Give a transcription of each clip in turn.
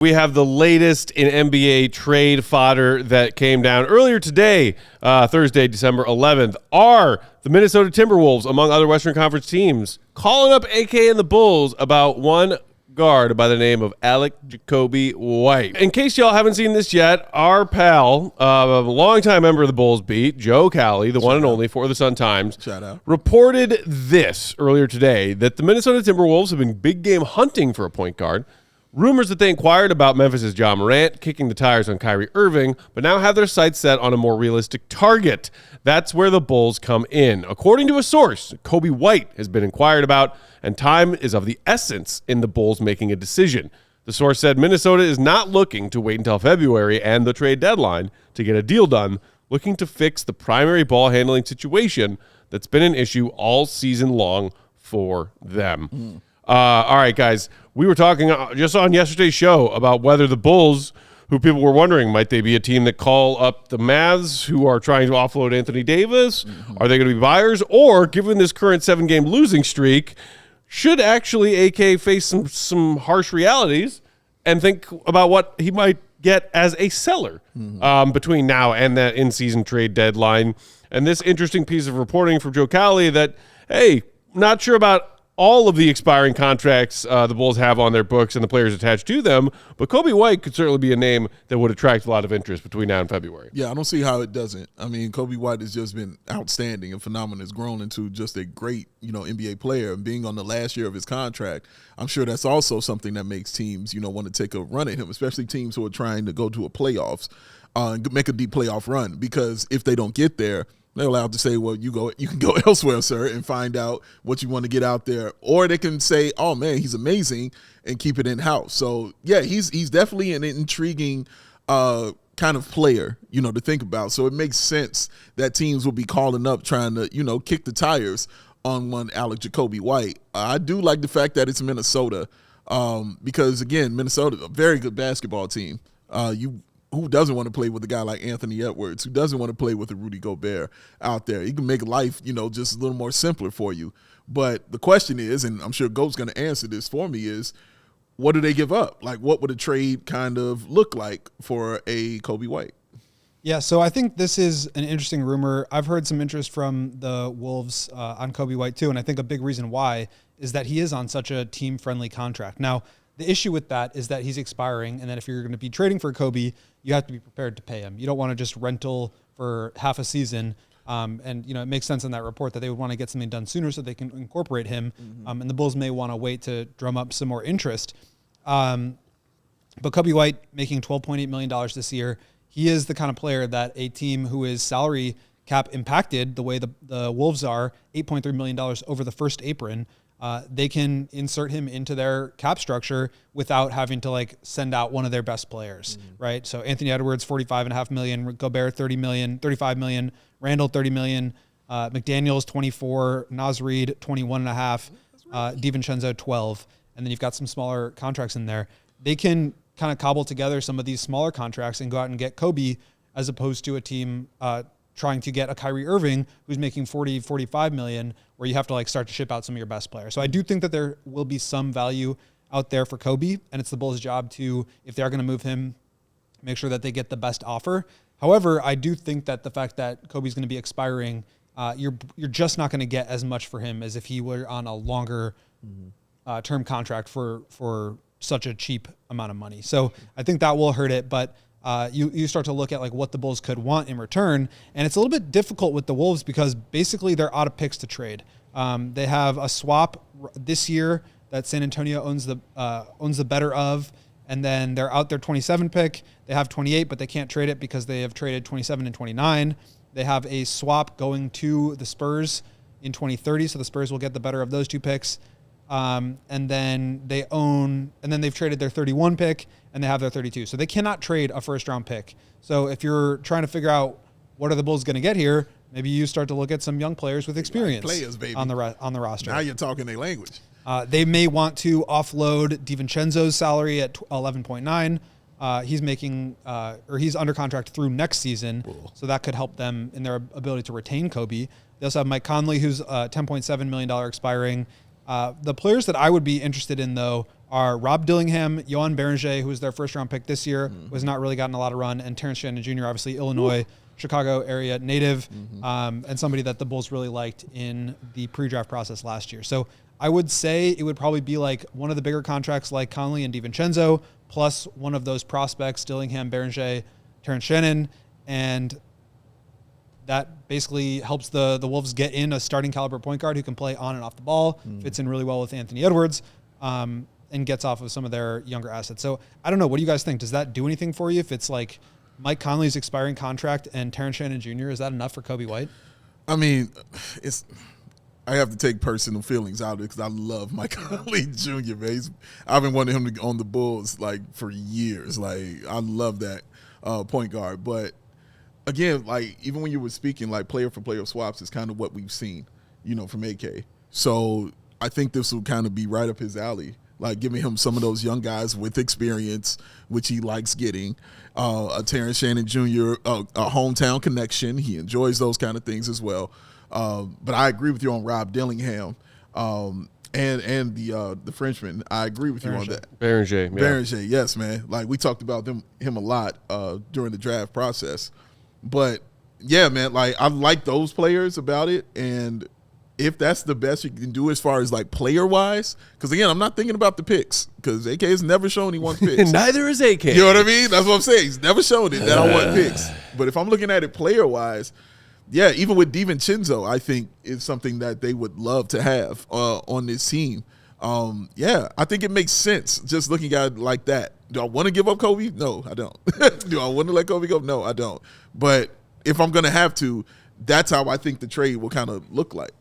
We have the latest in NBA trade fodder that came down earlier today, Thursday, December 11th. Are the Minnesota Timberwolves, among other Western Conference teams, calling up AK and the Bulls about one guard by the name of Coby White? In case y'all haven't seen this yet, our pal, a longtime member of the Bulls beat, Joe Cowley, the one and only for the Sun-Times, reported this earlier today, that the Minnesota Timberwolves have been big game hunting for a point guard. Rumors that they inquired about Memphis' Ja Morant, kicking the tires on Kyrie Irving, but now have their sights set on a more realistic target. That's where the Bulls come in. According to a source, Coby White has been inquired about, and time is of the essence in the Bulls making a decision. The source said Minnesota is not looking to wait until February and the trade deadline to get a deal done, looking to fix the primary ball handling situation that's been an issue all season long for them. All right, guys, we were talking just on yesterday's show about whether the Bulls, who people were wondering, might they be a team that call up the Mavs who are trying to offload Anthony Davis? Are they going to be buyers? Or, given this current 7-game losing streak, should actually AK face some harsh realities and think about what he might get as a seller between now and that in-season trade deadline? And this interesting piece of reporting from Joe Cowley that, hey, not sure about all of the expiring contracts the Bulls have on their books and the players attached to them, but Coby White could certainly be a name that would attract a lot of interest between now and February. Yeah, I don't see how it doesn't. I mean, Coby White has just been outstanding and phenomenal. Has grown into just a great, NBA player. And being on the last year of his contract, I'm sure that's also something that makes teams, want to take a run at him, especially teams who are trying to go to a playoffs and make a deep playoff run. Because if they don't get there, they're allowed to say, well, you can go elsewhere, sir, and find out what you want to get out there. Or they can say, oh, man, he's amazing, and keep it in-house. So, yeah, he's definitely an intriguing kind of player, to think about. So it makes sense that teams will be calling up trying to, kick the tires on one Coby White. I do like the fact that it's Minnesota because, again, Minnesota, a very good basketball team. Who doesn't want to play with a guy like Anthony Edwards? Who doesn't want to play with a Rudy Gobert out there? He can make life, just a little more simpler for you. But the question is, and I'm sure Goat's going to answer this for me, is what do they give up? Like, what would a trade kind of look like for a Coby White? Yeah, so I think this is an interesting rumor. I've heard some interest from the Wolves on Coby White too, and I think a big reason why is that he is on such a team-friendly contract. Now, the issue with that is that he's expiring, and then if you're going to be trading for Coby, you have to be prepared to pay him. You don't want to just rental for half a season. And, it makes sense in that report that they would want to get something done sooner so they can incorporate him. And the Bulls may want to wait to drum up some more interest. But Coby White making $12.8 million this year, he is the kind of player that a team who is salary cap impacted the way the Wolves are, $8.3 million over the first apron, they can insert him into their cap structure without having to send out one of their best players, right? So Anthony Edwards, $45.5 million, Gobert, $35 million, Randall, $30 million, McDaniels, $24, Naz Reid, $21.5, DiVincenzo, $12, and then you've got some smaller contracts in there. They can kind of cobble together some of these smaller contracts and go out and get Coby, as opposed to a team trying to get a Kyrie Irving who's making $45 million, where you have to start to ship out some of your best players. So I do think that there will be some value out there for Coby, and it's the Bulls' job to, if they are going to move him, make sure that they get the best offer. However, I do think that the fact that Coby's going to be expiring, you're just not going to get as much for him as if he were on a longer term contract for such a cheap amount of money. So I think that will hurt it, but you start to look at what the Bulls could want in return, and it's a little bit difficult with the Wolves because basically they're out of picks to trade. They have a swap this year that San Antonio owns the better of, and then they're out their 27 pick. They have 28, but they can't trade it because they have traded 27 and 29. They have a swap going to the Spurs in 2030, so the Spurs will get the better of those two picks. And then they've traded their 31 pick and they have their 32. So they cannot trade a first round pick. So if you're trying to figure out what are the Bulls going to get here, maybe you start to look at some young players with experience on the roster. Now you're talking their language. They may want to offload DiVincenzo's salary at 11.9. He's making, he's under contract through next season. Cool. So that could help them in their ability to retain Coby. They also have Mike Conley, who's $10.7 million expiring. The players that I would be interested in, though, are Rob Dillingham, Johan Beringer, who was their first-round pick this year, who has not really gotten a lot of run, and Terrence Shannon Jr., obviously Illinois, Chicago area native, and somebody that the Bulls really liked in the pre-draft process last year. So I would say it would probably be like one of the bigger contracts like Conley and DiVincenzo, plus one of those prospects, Dillingham, Beringer, Terrence Shannon, and that basically helps the Wolves get in a starting caliber point guard who can play on and off the ball, fits in really well with Anthony Edwards, and gets off of some of their younger assets. So I don't know. What do you guys think? Does that do anything for you if it's like Mike Conley's expiring contract and Terrence Shannon Jr.? Is that enough for Coby White? I mean, I have to take personal feelings out of it because I love Mike Conley Jr., man. I've been wanting him to go on the Bulls like for years. Like, I love that point guard. But again, like, even when you were speaking, like, player for player swaps is kind of what we've seen, from AK. So I think this will kind of be right up his alley. Like, giving him some of those young guys with experience, which he likes getting. A Terrence Shannon Jr., a hometown connection. He enjoys those kind of things as well. But I agree with you on Rob Dillingham and the Frenchman. I agree with you on that. Beringer, yeah. Beringer, yes, man. Like, we talked about him a lot during the draft process. But, yeah, man, like, I like those players about it. And if that's the best you can do as far as, like, player-wise, because, again, I'm not thinking about the picks because AK has never shown he wants picks. Neither is AK. You know what I mean? That's what I'm saying. He's never shown it that I want picks. But if I'm looking at it player-wise, yeah, even with DiVincenzo, I think is something that they would love to have on this team. Yeah, I think it makes sense just looking at it like that. Do I want to give up Coby? No, I don't. Do I want to let Coby go? No, I don't. But if I'm going to have to, that's how I think the trade will kind of look like.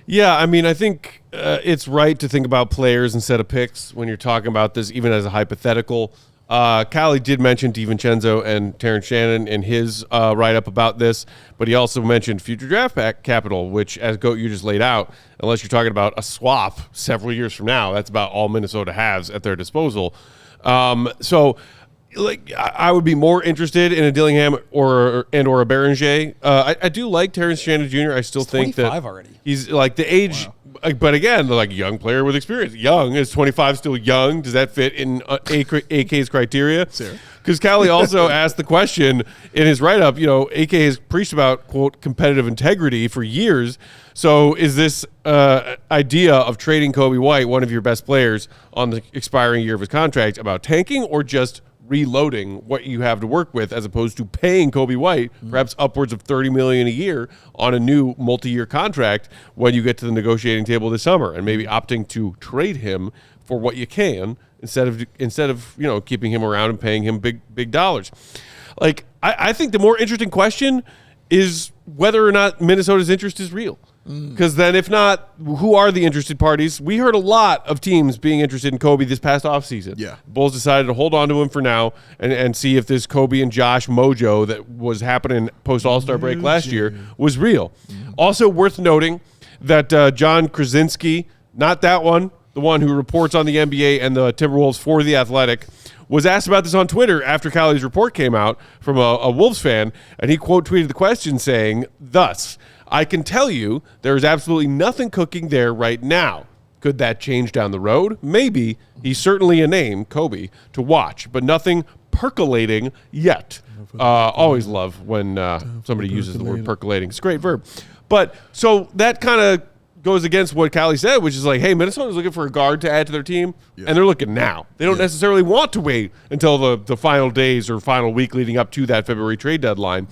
Yeah, I mean, I think it's right to think about players instead of picks when you're talking about this, even as a hypothetical. Callie did mention DiVincenzo and Terrence Shannon in his write-up about this, but he also mentioned future draft capital, which, as Goat, you just laid out, unless you're talking about a swap several years from now, that's about all Minnesota has at their disposal. So, like, I would be more interested in a Dillingham or a Beringer. I do like Terrence Shannon Jr. I still think that already. He's like the age. Wow. But again, like, young player with experience. Young, is 25 still young? Does that fit in AK's criteria? Because Callie also asked the question in his write-up, AK has preached about, quote, competitive integrity for years. So is this idea of trading Coby White, one of your best players, on the expiring year of his contract, about tanking or just reloading what you have to work with, as opposed to paying Coby White perhaps upwards of $30 million a year on a new multi-year contract when you get to the negotiating table this summer, and maybe opting to trade him for what you can instead of keeping him around and paying him big dollars. Like, I think the more interesting question is whether or not Minnesota's interest is real. Because then, if not, who are the interested parties? We heard a lot of teams being interested in Coby this past offseason. Yeah. Bulls decided to hold on to him for now and see if this Coby and Josh mojo that was happening post All-Star break last year was real. Also worth noting that John Krasinski, not that one, the one who reports on the NBA and the Timberwolves for The Athletic, was asked about this on Twitter after Callie's report came out from a Wolves fan, and he quote tweeted the question saying, thus, I can tell you there is absolutely nothing cooking there right now. Could that change down the road? Maybe. He's certainly a name, Coby, to watch, but nothing percolating yet. Always love when somebody uses the word percolating. It's a great verb. But so that kind of goes against what Callie said, which is like, hey, Minnesota's looking for a guard to add to their team, and they're looking now. They don't necessarily want to wait until the final days or final week leading up to that February trade deadline.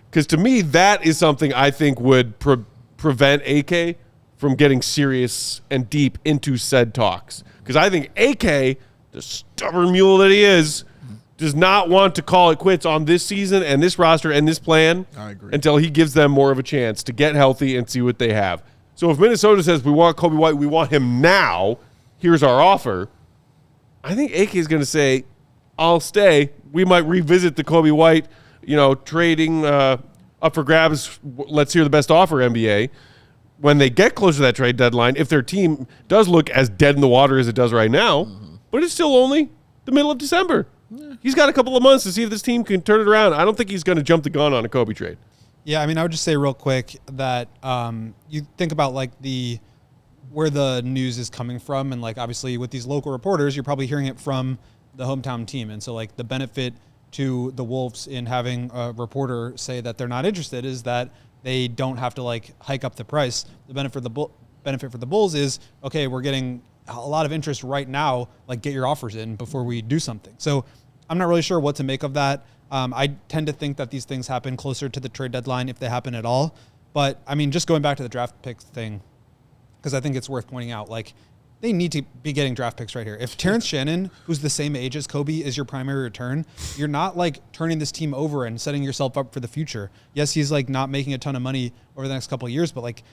Because to me, that is something I think would prevent AK from getting serious and deep into said talks. Because I think AK, the stubborn mule that he is, does not want to call it quits on this season and this roster and this plan until he gives them more of a chance to get healthy and see what they have. So if Minnesota says, we want Coby White, we want him now, here's our offer, I think AK is going to say, I'll stay. We might revisit the Coby White, trading up for grabs, let's hear the best offer, NBA, when they get closer to that trade deadline, if their team does look as dead in the water as it does right now, but it's still only the middle of December. He's got a couple of months to see if this team can turn it around. I don't think he's going to jump the gun on a Coby trade. Yeah, I mean, I would just say real quick that you think about like the where the news is coming from. And like, obviously with these local reporters, you're probably hearing it from the hometown team. And so like the benefit to the Wolves in having a reporter say that they're not interested is that they don't have to like hike up the price. The benefit for the Bulls is, okay, we're getting a lot of interest right now, like get your offers in before we do something. So I'm not really sure what to make of that. I tend to think that these things happen closer to the trade deadline if they happen at all. But I mean, just going back to the draft picks thing, because I think it's worth pointing out, like they need to be getting draft picks right here. If Terrence Shannon, who's the same age as Coby, is your primary return, you're not like turning this team over and setting yourself up for the future. Yes, he's like not making a ton of money over the next couple of years, but like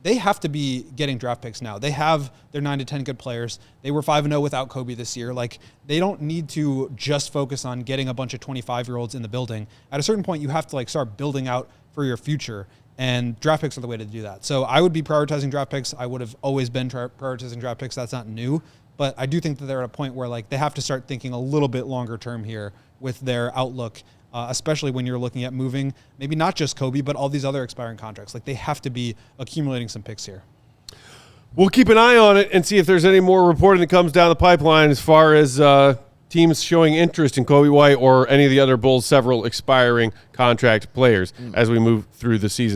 they have to be getting draft picks now. They have their 9 to 10 good players. They were 5-0 without Coby this year. Like they don't need to just focus on getting a bunch of 25-year-olds in the building. At a certain point, you have to like start building out for your future. And draft picks are the way to do that. So I would be prioritizing draft picks. I would have always been prioritizing draft picks. That's not new. But I do think that they're at a point where like they have to start thinking a little bit longer term here with their outlook, especially when you're looking at moving maybe not just Coby, but all these other expiring contracts. Like they have to be accumulating some picks here. We'll keep an eye on it and see if there's any more reporting that comes down the pipeline as far as teams showing interest in Coby White or any of the other Bulls' several expiring contract players as we move through the season.